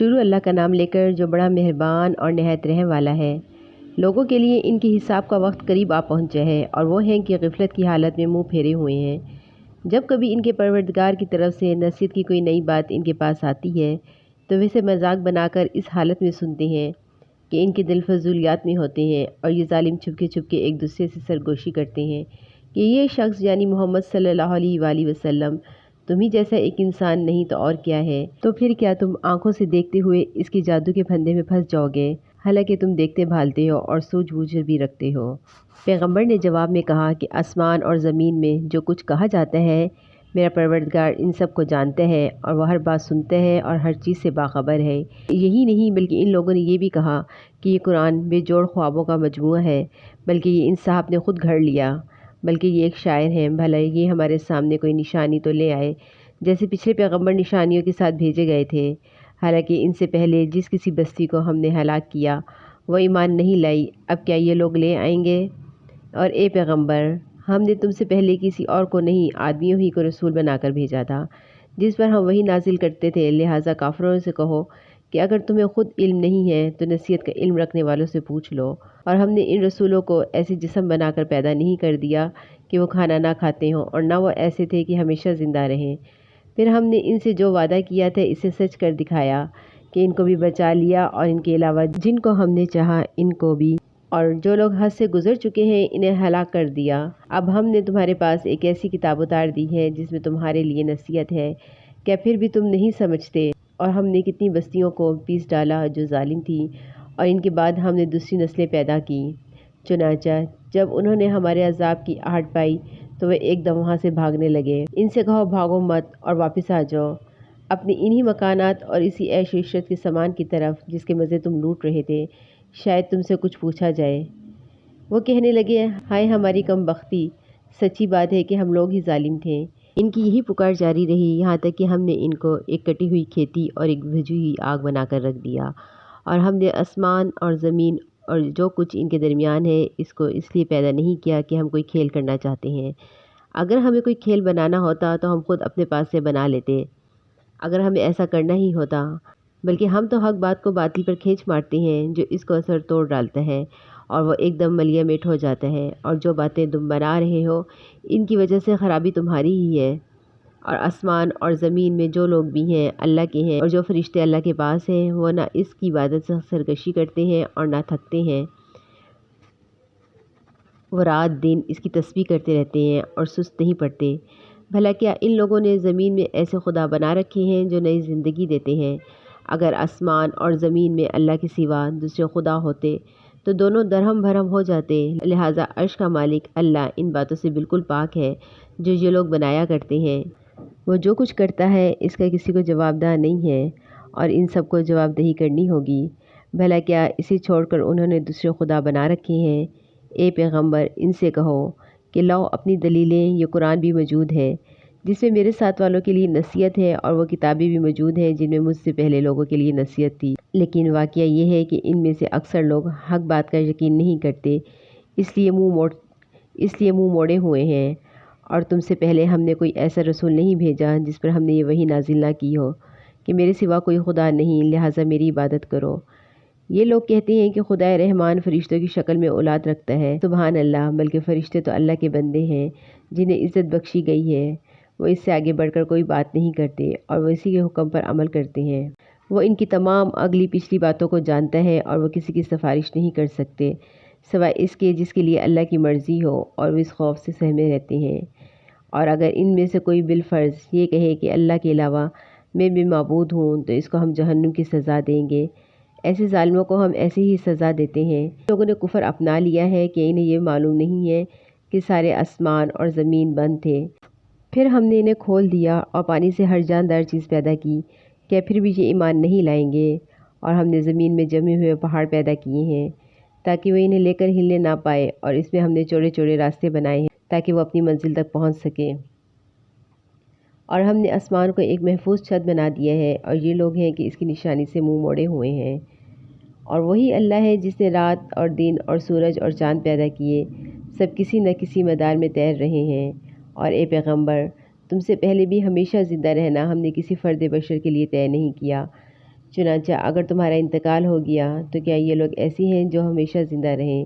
شروع اللہ کا نام لے کر جو بڑا مہربان اور نہایت رحم والا ہے۔ لوگوں کے لیے ان کے حساب کا وقت قریب آ پہنچا ہے اور وہ ہیں کہ غفلت کی حالت میں منہ پھیرے ہوئے ہیں۔ جب کبھی ان کے پروردگار کی طرف سے نصیحت کی کوئی نئی بات ان کے پاس آتی ہے تو وہ اسے مذاق بنا کر اس حالت میں سنتے ہیں کہ ان کے دل فضولیات میں ہوتے ہیں، اور یہ ظالم چھپ کے ایک دوسرے سے سرگوشی کرتے ہیں کہ یہ شخص یعنی محمد صلی اللہ علیہ وآلہ وسلم تمہیں جیسا ایک انسان نہیں تو اور کیا ہے، تو پھر کیا تم آنکھوں سے دیکھتے ہوئے اس کے جادو کے پھندے میں پھنس جاؤ گے، حالانکہ تم دیکھتے بھالتے ہو اور سوچ بوجھ بھی رکھتے ہو۔ پیغمبر نے جواب میں کہا کہ آسمان اور زمین میں جو کچھ کہا جاتا ہے میرا پروردگار ان سب کو جانتا ہے اور وہ ہر بات سنتا ہے اور ہر چیز سے باخبر ہے۔ یہی نہیں بلکہ ان لوگوں نے یہ بھی کہا کہ یہ قرآن بے جوڑ خوابوں کا مجموعہ ہے، بلکہ یہ ان صاحب نے خود گھڑ لیا، بلکہ یہ ایک شاعر ہیں، بھلا یہ ہمارے سامنے کوئی نشانی تو لے آئے جیسے پچھلے پیغمبر نشانیوں کے ساتھ بھیجے گئے تھے، حالانکہ ان سے پہلے جس کسی بستی کو ہم نے ہلاک کیا وہ ایمان نہیں لائی، اب کیا یہ لوگ لے آئیں گے؟ اور اے پیغمبر، ہم نے تم سے پہلے کسی اور کو نہیں آدمیوں ہی کو رسول بنا کر بھیجا تھا جس پر ہم وہی نازل کرتے تھے، لہٰذا کافروں سے کہو کہ اگر تمہیں خود علم نہیں ہے تو نصیحت کا علم رکھنے والوں سے پوچھ لو، اور ہم نے ان رسولوں کو ایسے جسم بنا کر پیدا نہیں کر دیا کہ وہ کھانا نہ کھاتے ہوں، اور نہ وہ ایسے تھے کہ ہمیشہ زندہ رہیں۔ پھر ہم نے ان سے جو وعدہ کیا تھا اسے سچ کر دکھایا کہ ان کو بھی بچا لیا اور ان کے علاوہ جن کو ہم نے چاہا ان کو بھی، اور جو لوگ حد سے گزر چکے ہیں انہیں ہلاک کر دیا۔ اب ہم نے تمہارے پاس ایک ایسی کتاب اتار دی ہے جس میں تمہارے لیے نصیحت ہے، کیا پھر بھی تم نہیں سمجھتے؟ اور ہم نے کتنی بستیوں کو پیس ڈالا جو ظالم تھی، اور ان کے بعد ہم نے دوسری نسلیں پیدا کی، چنانچہ جب انہوں نے ہمارے عذاب کی آہٹ پائی تو وہ ایک دم وہاں سے بھاگنے لگے۔ ان سے کہو بھاگو مت اور واپس آ جاؤ اپنی انہی مکانات اور اسی عیش و عشرت کے سامان کی طرف جس کے مزے تم لوٹ رہے تھے، شاید تم سے کچھ پوچھا جائے۔ وہ کہنے لگے، ہائے ہماری کم بختی، سچی بات ہے کہ ہم لوگ ہی ظالم تھے۔ ان کی یہی پکار جاری رہی یہاں تک کہ ہم نے ان کو ایک کٹی ہوئی کھیتی اور ایک بجھی ہوئی آگ بنا کر رکھ دیا، اور ہم نے آسمان اور زمین اور جو کچھ ان کے درمیان ہے اس کو اس لیے پیدا نہیں کیا کہ ہم کوئی کھیل کرنا چاہتے ہیں۔ اگر ہمیں کوئی کھیل بنانا ہوتا تو ہم خود اپنے پاس سے بنا لیتے، اگر ہمیں ایسا کرنا ہی ہوتا، بلکہ ہم تو حق بات کو باطل پر کھینچ مارتے ہیں جو اس کو اثر توڑ ڈالتا ہے اور وہ ایک دم ملیہ میٹ ہو جاتا ہے، اور جو باتیں تم بنا رہے ہو ان کی وجہ سے خرابی تمہاری ہی ہے۔ اور آسمان اور زمین میں جو لوگ بھی ہیں اللہ کے ہیں، اور جو فرشتے اللہ کے پاس ہیں وہ نہ اس کی عبادت سے سرکشی کرتے ہیں اور نہ تھکتے ہیں، وہ رات دن اس کی تسبیح کرتے رہتے ہیں اور سست نہیں پڑتے۔ بھلا کیا ان لوگوں نے زمین میں ایسے خدا بنا رکھے ہیں جو نئی زندگی دیتے ہیں؟ اگر آسمان اور زمین میں اللہ کے سوا دوسرے خدا ہوتے تو دونوں درہم بھرم ہو جاتے، لہٰذا عرش کا مالک اللہ ان باتوں سے بالکل پاک ہے جو یہ لوگ بنایا کرتے ہیں۔ وہ جو کچھ کرتا ہے اس کا کسی کو جواب دہ نہیں ہے، اور ان سب کو جواب دہی کرنی ہوگی۔ بھلا کیا اسے چھوڑ کر انہوں نے دوسرے خدا بنا رکھے ہیں؟ اے پیغمبر، ان سے کہو کہ لاؤ اپنی دلیلیں، یہ قرآن بھی موجود ہے جس میں میرے ساتھ والوں کے لیے نصیحت ہے، اور وہ کتابیں بھی موجود ہیں جن میں مجھ سے پہلے لوگوں کے لیے نصیحت تھی، لیکن واقعہ یہ ہے کہ ان میں سے اکثر لوگ حق بات کا یقین نہیں کرتے، اس لیے منہ موڑے ہوئے ہیں۔ اور تم سے پہلے ہم نے کوئی ایسا رسول نہیں بھیجا جس پر ہم نے یہ وحی نازل نہ کی ہو کہ میرے سوا کوئی خدا نہیں، لہٰذا میری عبادت کرو۔ یہ لوگ کہتے ہیں کہ خدائے رحمان فرشتوں کی شکل میں اولاد رکھتا ہے، سبحان اللہ، بلکہ فرشتے تو اللہ کے بندے ہیں جنہیں عزت بخشی گئی ہے، وہ اس سے آگے بڑھ کر کوئی بات نہیں کرتے اور وہ اسی کے حکم پر عمل کرتے ہیں۔ وہ ان کی تمام اگلی پچھلی باتوں کو جانتا ہے اور وہ کسی کی سفارش نہیں کر سکتے سوائے اس کے جس کے لیے اللہ کی مرضی ہو، اور وہ اس خوف سے سہمے رہتے ہیں۔ اور اگر ان میں سے کوئی بالفرض یہ کہے کہ اللہ کے علاوہ میں بھی معبود ہوں تو اس کو ہم جہنم کی سزا دیں گے، ایسے ظالموں کو ہم ایسے ہی سزا دیتے ہیں۔ لوگوں نے کفر اپنا لیا ہے کہ انہیں یہ معلوم نہیں ہے کہ سارے آسمان اور زمین بند تھے، پھر ہم نے انہیں کھول دیا اور پانی سے ہر جاندار چیز پیدا کی، کیا پھر بھی یہ ایمان نہیں لائیں گے؟ اور ہم نے زمین میں جمے ہوئے پہاڑ پیدا کیے ہیں تاکہ وہ انہیں لے کر ہلنے نہ پائے، اور اس میں ہم نے چوڑے چوڑے راستے بنائے ہیں تاکہ وہ اپنی منزل تک پہنچ سکیں، اور ہم نے آسمان کو ایک محفوظ چھت بنا دیا ہے، اور یہ لوگ ہیں کہ اس کی نشانی سے منہ موڑے ہوئے ہیں۔ اور وہی اللہ ہے جس نے رات اور دن اور سورج اور چاند پیدا کیے، سب کسی نہ کسی مدار میں تیر رہے ہیں۔ اور اے پیغمبر، تم سے پہلے بھی ہمیشہ زندہ رہنا ہم نے کسی فرد بشر کے لیے طے نہیں کیا، چنانچہ اگر تمہارا انتقال ہو گیا تو کیا یہ لوگ ایسی ہیں جو ہمیشہ زندہ رہیں؟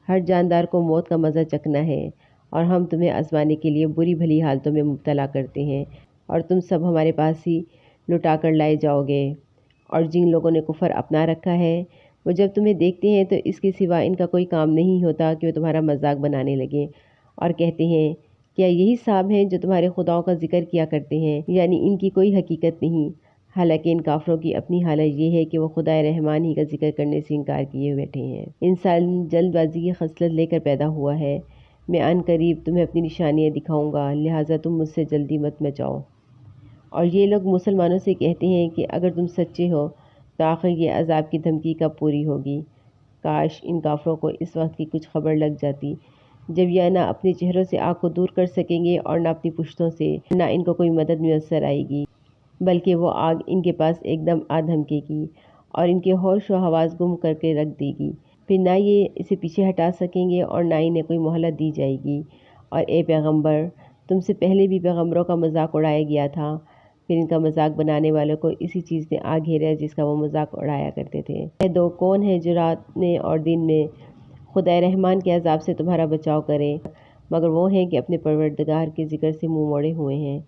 ہر جاندار کو موت کا مزہ چکھنا ہے، اور ہم تمہیں آزمانے کے لیے بری بھلی حالتوں میں مبتلا کرتے ہیں، اور تم سب ہمارے پاس ہی لٹا کر لائے جاؤ گے۔ اور جن لوگوں نے کفر اپنا رکھا ہے، وہ جب تمہیں دیکھتے ہیں تو اس کے سوا ان کا کوئی کام نہیں ہوتا کہ وہ تمہارا مذاق بنانے لگے، اور کہتے ہیں کیا یہی صاحب ہیں جو تمہارے خداؤں کا ذکر کیا کرتے ہیں، یعنی ان کی کوئی حقیقت نہیں۔ حالانکہ ان کافروں کی اپنی حالت یہ ہے کہ وہ خدائے رحمان ہی کا ذکر کرنے سے انکار کیے بیٹھے ہیں۔ انسان جلد بازی کی خصلت لے کر پیدا ہوا ہے۔ میں عن قریب تمہیں اپنی نشانیاں دکھاؤں گا، لہٰذا تم مجھ سے جلدی مت مچاؤ۔ اور یہ لوگ مسلمانوں سے کہتے ہیں کہ اگر تم سچے ہو تو آخر یہ عذاب کی دھمکی کب پوری ہوگی؟ کاش ان کافروں کو اس وقت کی کچھ خبر لگ جاتی جب یہ نہ اپنے چہروں سے آگ کو دور کر سکیں گے اور نہ اپنی پشتوں سے، نہ ان کو کوئی مدد میسر آئے گی، بلکہ وہ آگ ان کے پاس ایک دم آ دھمکے گی اور ان کے ہوش و حواس گم کر کے رکھ دے گی۔ پھر نہ یہ اسے پیچھے ہٹا سکیں گے اور نہ انہیں کوئی مہلت دی جائے گی۔ اور اے پیغمبر، تم سے پہلے بھی پیغمبروں کا مذاق اڑایا گیا تھا، پھر ان کا مذاق بنانے والوں کو اسی چیز نے آ گھیرا جس کا وہ مذاق اڑایا کرتے تھے۔ کہہ دو کون ہے جو رات میں اور دن میں خدائے رحمان کے عذاب سے تمہارا بچاؤ کرے، مگر وہ ہیں کہ اپنے پروردگار کے ذکر سے منہ موڑے ہوئے ہیں۔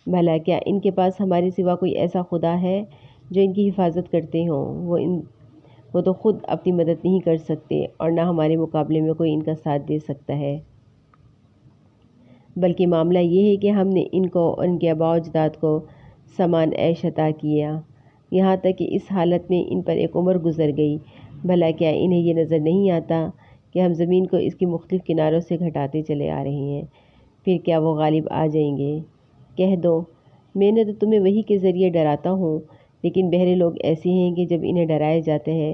بھلا کیا ان کے پاس ہمارے سوا کوئی ایسا خدا ہے جو ان کی حفاظت کرتے ہوں؟ وہ تو خود اپنی مدد نہیں کر سکتے اور نہ ہمارے مقابلے میں کوئی ان کا ساتھ دے سکتا ہے۔ بلکہ معاملہ یہ ہے کہ ہم نے ان کو اور ان کے آباء و اجداد کو سامان عیش عطا کیا، یہاں تک کہ اس حالت میں ان پر ایک عمر گزر گئی۔ بھلا کیا انہیں یہ نظر نہیں آتا کہ ہم زمین کو اس کے مختلف کناروں سے گھٹاتے چلے آ رہے ہیں؟ پھر کیا وہ غالب آ جائیں گے؟ کہہ دو میں نے تو تمہیں وحی کے ذریعے ڈراتا ہوں، لیکن بہرے لوگ ایسے ہیں کہ جب انہیں ڈرایا جاتا ہے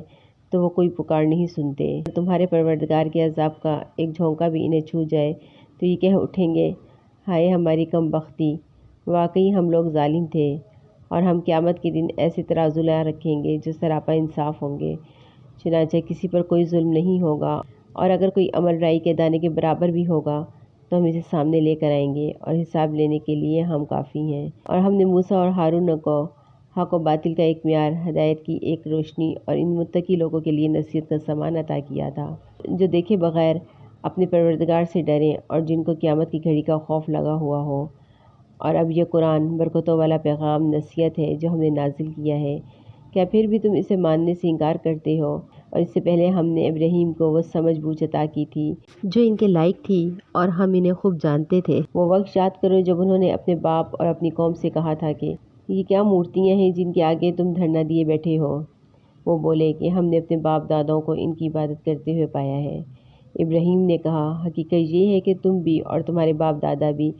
تو وہ کوئی پکار نہیں سنتے۔ تمہارے پروردگار کے عذاب کا ایک جھونکا بھی انہیں چھو جائے تو یہ کہہ اٹھیں گے ہائے ہماری کم بختی، واقعی ہم لوگ ظالم تھے، اور ہم قیامت کے دن ایسے ترازو لا رکھیں گے جو سراپا انصاف ہوں گے۔ چنانچہ کسی پر کوئی ظلم نہیں ہوگا، اور اگر کوئی عمل رائی کے دانے کے برابر بھی ہوگا تو ہم اسے سامنے لے کر آئیں گے، اور حساب لینے کے لیے ہم کافی ہیں۔ اور ہم نے موسیٰ اور ہارون کو حق و باطل کا ایک معیار، ہدایت کی ایک روشنی اور ان متقی لوگوں کے لیے نصیحت کا سامان عطا کیا تھا جو دیکھے بغیر اپنے پروردگار سے ڈریں اور جن کو قیامت کی گھڑی کا خوف لگا ہوا ہو۔ اور اب یہ قرآن برکتوں والا پیغام نصیحت ہے جو ہم نے نازل کیا ہے، کیا پھر بھی تم اسے ماننے سے انکار کرتے ہو؟ اور اس سے پہلے ہم نے ابراہیم کو وہ سمجھ بوجھ عطا کی تھی جو ان کے لائق تھی، اور ہم انہیں خوب جانتے تھے۔ وہ وقت یاد کرو جب انہوں نے اپنے باپ اور اپنی قوم سے کہا تھا کہ یہ کیا مورتیاں ہیں جن کے آگے تم دھرنا دیے بیٹھے ہو؟ وہ بولے کہ ہم نے اپنے باپ دادوں کو ان کی عبادت کرتے ہوئے پایا ہے۔ ابراہیم نے کہا حقیقت یہ ہے کہ تم بھی اور تمہارے باپ دادا بھی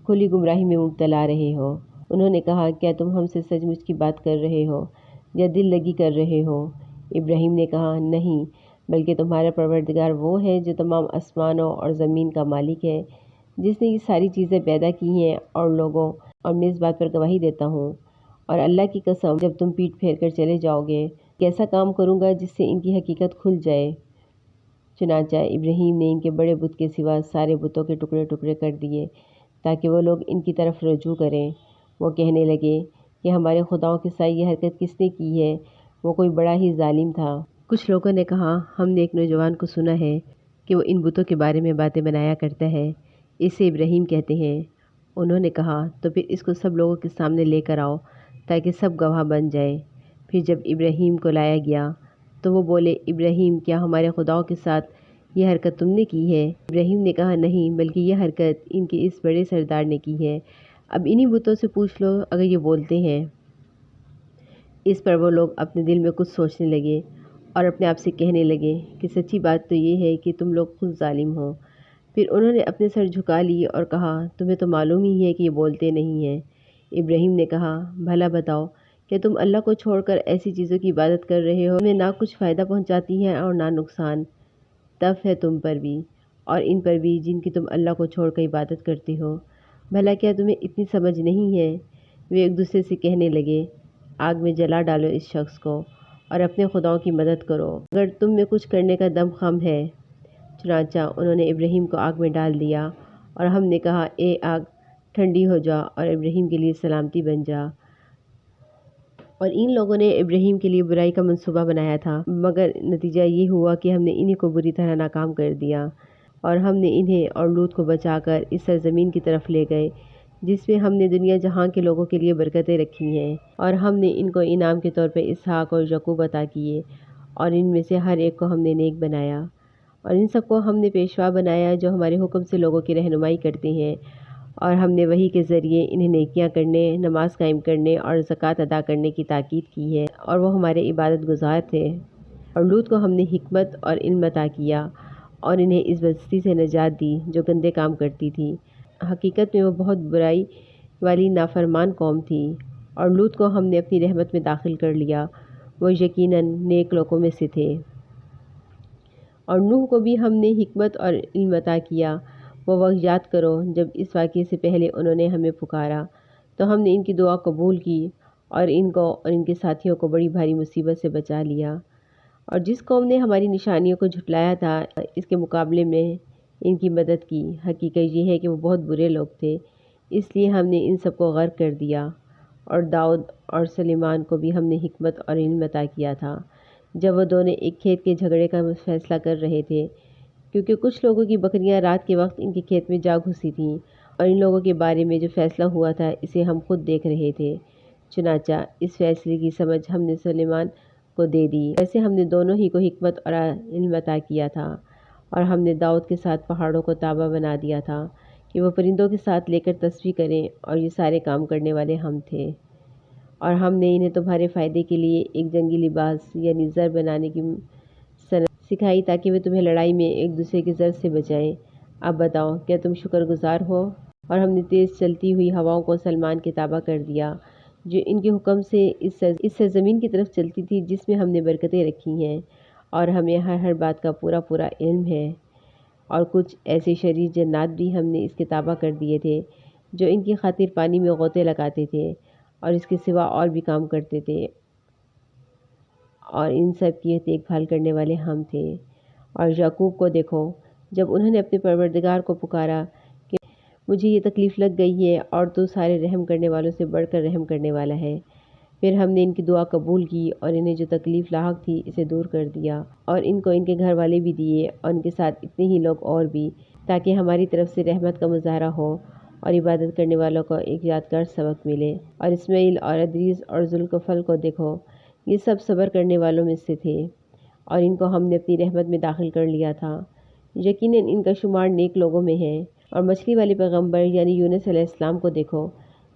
کھلی گمراہی میں مبتلا رہے ہو۔ انہوں نے کہا کیا تم ہم سے سچ مچ کی بات کر رہے ہو یا دل لگی کر رہے ہو؟ ابراہیم نے کہا نہیں، بلکہ تمہارا پروردگار وہ ہے جو تمام آسمانوں اور زمین کا مالک ہے، جس نے یہ ساری چیزیں پیدا کی ہیں اور لوگوں، اور میں اس بات پر گواہی دیتا ہوں، اور اللہ کی قسم جب تم پیٹھ پھیر کر چلے جاؤ گے کیسا کام کروں گا جس سے ان کی حقیقت کھل جائے۔ چنانچہ ابراہیم نے ان کے بڑے بت کے سوا سارے بتوں کے ٹکڑے ٹکڑے کر دیے تاکہ وہ لوگ ان کی طرف رجوع کریں۔ وہ کہنے لگے کہ ہمارے خداؤں کے ساتھ یہ حرکت کس نے کی ہے، وہ کوئی بڑا ہی ظالم تھا۔ کچھ لوگوں نے کہا ہم نے ایک نوجوان کو سنا ہے کہ وہ ان بتوں کے بارے میں باتیں بنایا کرتا ہے، اسے ابراہیم کہتے ہیں۔ انہوں نے کہا تو پھر اس کو سب لوگوں کے سامنے لے کر آؤ تاکہ سب گواہ بن جائیں۔ پھر جب ابراہیم کو لایا گیا تو وہ بولے ابراہیم کیا ہمارے خداؤں کے ساتھ یہ حرکت تم نے کی ہے؟ ابراہیم نے کہا نہیں، بلکہ یہ حرکت ان کے اس بڑے سردار نے کی ہے، اب انہی بتوں سے پوچھ لو اگر یہ بولتے ہیں۔ اس پر وہ لوگ اپنے دل میں کچھ سوچنے لگے اور اپنے آپ سے کہنے لگے کہ سچی بات تو یہ ہے کہ تم لوگ خود ظالم ہو۔ پھر انہوں نے اپنے سر جھکا لیے اور کہا تمہیں تو معلوم ہی ہے کہ یہ بولتے نہیں ہیں۔ ابراہیم نے کہا بھلا بتاؤ کیا تم اللہ کو چھوڑ کر ایسی چیزوں کی عبادت کر رہے ہو تمہیں نہ کچھ فائدہ پہنچاتی ہیں اور نہ نقصان؟ تف ہے تم پر بھی اور ان پر بھی جن کی تم اللہ کو چھوڑ کر عبادت کرتے ہو، بھلا کیا تمہیں اتنی سمجھ نہیں ہے؟ وہ ایک دوسرے سے کہنے لگے آگ میں جلا ڈالو اس شخص کو اور اپنے خداؤں کی مدد کرو اگر تم میں کچھ کرنے کا دم خم ہے۔ چنانچہ انہوں نے ابراہیم کو آگ میں ڈال دیا، اور ہم نے کہا اے آگ ٹھنڈی ہو جا اور ابراہیم کے لیے سلامتی بن جا، اور ان لوگوں نے ابراہیم کے لیے برائی کا منصوبہ بنایا تھا، مگر نتیجہ یہ ہوا کہ ہم نے انہیں کو بری طرح ناکام کر دیا، اور ہم نے انہیں اور لوط کو بچا کر اس سرزمین کی طرف لے گئے جس میں ہم نے دنیا جہاں کے لوگوں کے لیے برکتیں رکھی ہیں، اور ہم نے ان کو انعام کے طور پہ اسحاق اور یعقوب عطا کیے، اور ان میں سے ہر ایک کو ہم نے نیک بنایا، اور ان سب کو ہم نے پیشوا بنایا جو ہمارے حکم سے لوگوں کی رہنمائی کرتے ہیں، اور ہم نے وحی کے ذریعے انہیں نیکیاں کرنے، نماز قائم کرنے اور زکوٰۃ ادا کرنے کی تاکید کی ہے، اور وہ ہمارے عبادت گزار تھے۔ اور لوط کو ہم نے حکمت اور علم عطا کیا اور انہیں اس بستی سے نجات دی جو گندے کام کرتی تھی، حقیقت میں وہ بہت برائی والی نافرمان قوم تھی، اور لوط کو ہم نے اپنی رحمت میں داخل کر لیا، وہ یقیناً نیک لوگوں میں سے تھے۔ اور نوح کو بھی ہم نے حکمت اور علم عطا کیا، وہ وقت یاد کرو جب اس واقعے سے پہلے انہوں نے ہمیں پکارا تو ہم نے ان کی دعا قبول کی اور ان کو اور ان کے ساتھیوں کو بڑی بھاری مصیبت سے بچا لیا، اور جس قوم نے ہماری نشانیوں کو جھٹلایا تھا اس کے مقابلے میں ان کی مدد کی، حقیقت یہ ہے کہ وہ بہت برے لوگ تھے، اس لیے ہم نے ان سب کو غرق کر دیا۔ اور داؤد اور سلیمان کو بھی ہم نے حکمت اور علم عطا کیا تھا جب وہ دونوں ایک کھیت کے جھگڑے کا فیصلہ کر رہے تھے، کیونکہ کچھ لوگوں کی بکریاں رات کے وقت ان کے کھیت میں جا گھسی تھیں، اور ان لوگوں کے بارے میں جو فیصلہ ہوا تھا اسے ہم خود دیکھ رہے تھے، چنانچہ اس فیصلے کی سمجھ ہم نے سلیمان کو دے دی، ویسے ہم نے دونوں ہی کو حکمت اور علم عطا کیا تھا، اور ہم نے داؤد کے ساتھ پہاڑوں کو تابع بنا دیا تھا کہ وہ پرندوں کے ساتھ لے کر تسبیح کریں، اور یہ سارے کام کرنے والے ہم تھے، اور ہم نے انہیں تمہارے فائدے کے لیے ایک جنگی لباس یعنی زر بنانے کی صنعت سکھائی تاکہ وہ تمہیں لڑائی میں ایک دوسرے کی زر سے بچائیں۔ اب بتاؤ کیا تم شکر گزار ہو؟ اور ہم نے تیز چلتی ہوئی ہواؤں کو سلمان کے تابع کر دیا جو ان کے حکم سے اس سرزمین کی طرف چلتی تھی جس میں ہم نے برکتیں رکھی ہیں، اور ہمیں ہر بات کا پورا علم ہے، اور کچھ ایسے شریر جنات بھی ہم نے اس کے تابع کر دیے تھے جو ان کی خاطر پانی میں غوطے لگاتے تھے اور اس کے سوا اور بھی کام کرتے تھے، اور ان سب کی دیکھ بھال کرنے والے ہم تھے۔ اور یعقوب کو دیکھو جب انہوں نے اپنے پروردگار کو پکارا کہ مجھے یہ تکلیف لگ گئی ہے اور تو سارے رحم کرنے والوں سے بڑھ کر رحم کرنے والا ہے، پھر ہم نے ان کی دعا قبول کی اور انہیں جو تکلیف لاحق تھی اسے دور کر دیا، اور ان کو ان کے گھر والے بھی دیے اور ان کے ساتھ اتنے ہی لوگ اور بھی، تاکہ ہماری طرف سے رحمت کا مظاہرہ ہو اور عبادت کرنے والوں کو ایک یادگار سبق ملے۔ اور اسماعیل اور ادریس اور ذوالکفل کو دیکھو، یہ سب صبر کرنے والوں میں سے تھے، اور ان کو ہم نے اپنی رحمت میں داخل کر لیا تھا، یقیناً ان کا شمار نیک لوگوں میں ہے۔ اور مچھلی والے پیغمبر یعنی یونس علیہ السلام کو دیکھو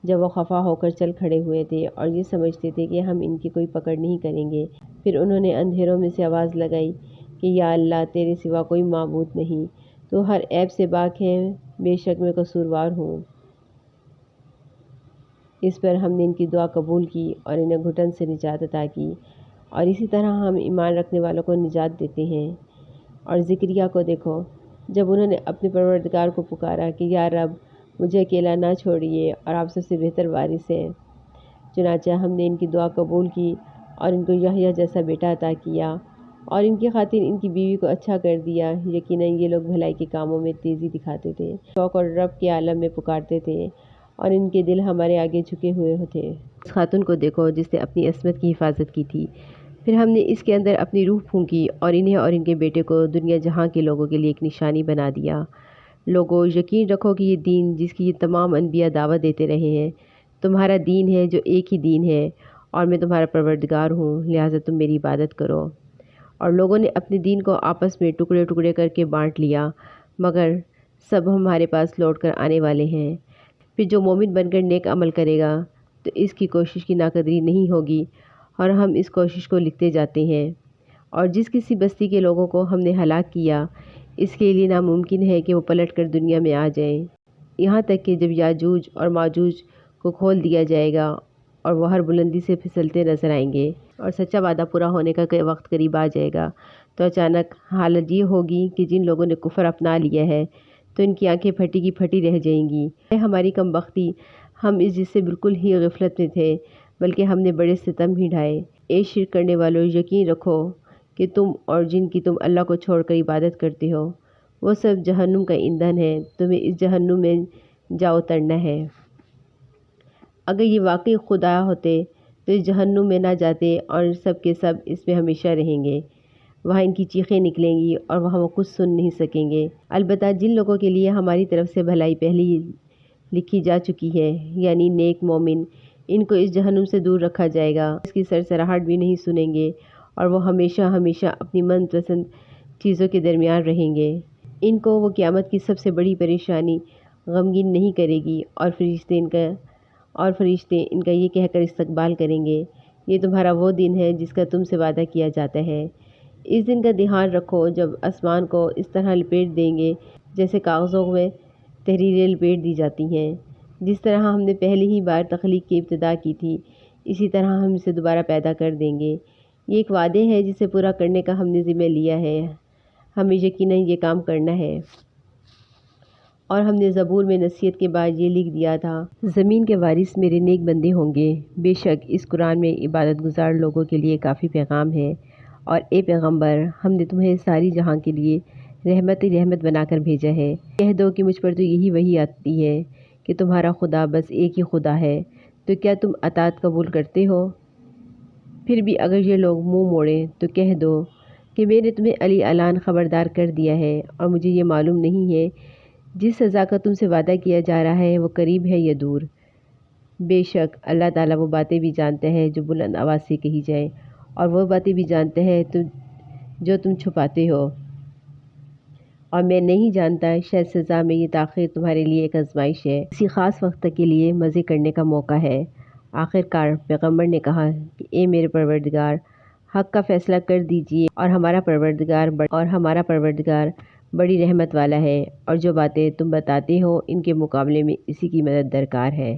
جب وہ خفا ہو کر چل کھڑے ہوئے تھے اور یہ سمجھتے تھے کہ ہم ان کی کوئی پکڑ نہیں کریں گے، پھر انہوں نے اندھیروں میں سے آواز لگائی کہ یا اللہ، تیرے سوا کوئی معبود نہیں، تو ہر عیب سے پاک ہے، بے شک میں قصوروار ہوں۔ اس پر ہم نے ان کی دعا قبول کی اور انہیں گھٹن سے نجات عطا کی، اور اسی طرح ہم ایمان رکھنے والوں کو نجات دیتے ہیں۔ اور زکریا کو دیکھو جب انہوں نے اپنے پروردگار کو پکارا کہ یا رب، مجھے اکیلا نہ چھوڑیے اور آپ سب سے بہتر وارث ہیں، چنانچہ ہم نے ان کی دعا قبول کی اور ان کو یحییٰ جیسا بیٹا عطا کیا، اور ان کی خاطر ان کی بیوی کو اچھا کر دیا، یقیناً یہ لوگ بھلائی کے کاموں میں تیزی دکھاتے تھے، شوق اور رب کے عالم میں پکارتے تھے، اور ان کے دل ہمارے آگے جھکے ہوئے تھے۔ اس خاتون کو دیکھو جس نے اپنی عصمت کی حفاظت کی تھی، پھر ہم نے اس کے اندر اپنی روح پھونکی اور انہیں اور ان کے بیٹے کو دنیا جہاں کے لوگوں کے لیے ایک نشانی بنا دیا۔ لوگو یقین رکھو کہ یہ دین جس کی یہ تمام انبیاء دعوت دیتے رہے ہیں تمہارا دین ہے جو ایک ہی دین ہے، اور میں تمہارا پروردگار ہوں، لہٰذا تم میری عبادت کرو۔ اور لوگوں نے اپنے دین کو آپس میں ٹکڑے ٹکڑے کر کے بانٹ لیا، مگر سب ہمارے پاس لوٹ کر آنے والے ہیں۔ پھر جو مومن بن کر نیک عمل کرے گا تو اس کی کوشش کی ناقدری نہیں ہوگی، اور ہم اس کوشش کو لکھتے جاتے ہیں۔ اور جس کسی بستی کے لوگوں کو ہم نے ہلاک کیا، اس کے لیے ناممکن ہے کہ وہ پلٹ کر دنیا میں آ جائیں، یہاں تک کہ جب یاجوج اور ماجوج کو کھول دیا جائے گا اور وہ ہر بلندی سے پھسلتے نظر آئیں گے، اور سچا وعدہ پورا ہونے کا وقت قریب آ جائے گا، تو اچانک حالت یہ ہوگی کہ جن لوگوں نے کفر اپنا لیا ہے تو ان کی آنکھیں پھٹی کی پھٹی رہ جائیں گی۔ ہماری کم بختی، ہم اس جس سے بالکل ہی غفلت میں تھے، بلکہ ہم نے بڑے ستم ہی ڈھائے۔ اے شرک کرنے والوں، یقین رکھو کہ تم اور جن کی تم اللہ کو چھوڑ کر عبادت کرتے ہو وہ سب جہنم کا ایندھن ہے، تمہیں اس جہنم میں جا اترنا ہے۔ اگر یہ واقعی خدا ہوتے تو اس جہنم میں نہ جاتے اور سب کے سب اس میں ہمیشہ رہیں گے۔ وہاں ان کی چیخیں نکلیں گی اور وہاں وہ کچھ سن نہیں سکیں گے۔ البتہ جن لوگوں کے لیے ہماری طرف سے بھلائی پہلے ہی لکھی جا چکی ہے، یعنی نیک مومن، ان کو اس جہنم سے دور رکھا جائے گا، اس کی سرسراہٹ بھی نہیں سنیں گے اور وہ ہمیشہ ہمیشہ اپنی من پسند چیزوں کے درمیان رہیں گے۔ ان کو وہ قیامت کی سب سے بڑی پریشانی غمگین نہیں کرے گی اور فرشتے ان کا یہ کہہ کر استقبال کریں گے، یہ تمہارا وہ دن ہے جس کا تم سے وعدہ کیا جاتا ہے۔ اس دن کا دھیان رکھو جب آسمان کو اس طرح لپیٹ دیں گے جیسے کاغذوں میں تحریریں لپیٹ دی جاتی ہیں۔ جس طرح ہم نے پہلی ہی بار تخلیق کی ابتدا کی تھی، اسی طرح ہم اسے دوبارہ پیدا کر دیں گے۔ یہ ایک وعدے ہے جسے پورا کرنے کا ہم نے ذمہ لیا ہے، ہمیں یقیناً یہ کام کرنا ہے۔ اور ہم نے زبور میں نصیحت کے بعد یہ لکھ دیا تھا، زمین کے وارث میرے نیک بندے ہوں گے۔ بے شک اس قرآن میں عبادت گزار لوگوں کے لیے کافی پیغام ہے، اور اے پیغمبر، ہم نے تمہیں ساری جہاں کے لیے رحمت بنا کر بھیجا ہے۔ کہہ دو کہ مجھ پر تو یہی وحی آتی ہے کہ تمہارا خدا بس ایک ہی خدا ہے، تو کیا تم اطاعت قبول کرتے ہو؟ پھر بھی اگر یہ لوگ منہ موڑیں تو کہہ دو کہ میں نے تمہیں علی اعلان خبردار کر دیا ہے، اور مجھے یہ معلوم نہیں ہے جس سزا کا تم سے وعدہ کیا جا رہا ہے وہ قریب ہے یا دور۔ بے شک اللہ تعالیٰ وہ باتیں بھی جانتا ہے جو بلند آواز سے کہی جائیں، اور وہ باتیں بھی جانتا ہے جو تم چھپاتے ہو۔ اور میں نہیں جانتا، شاید سزا میں یہ تاخیر تمہارے لیے ایک آزمائش ہے، کسی خاص وقت کے لیے مزے کرنے کا موقع ہے۔ آخر کار پیغمبر نے کہا کہ اے میرے پروردگار، حق کا فیصلہ کر دیجیے، اور ہمارا پروردگار بڑی رحمت والا ہے، اور جو باتیں تم بتاتے ہو ان کے مقابلے میں اسی کی مدد درکار ہے۔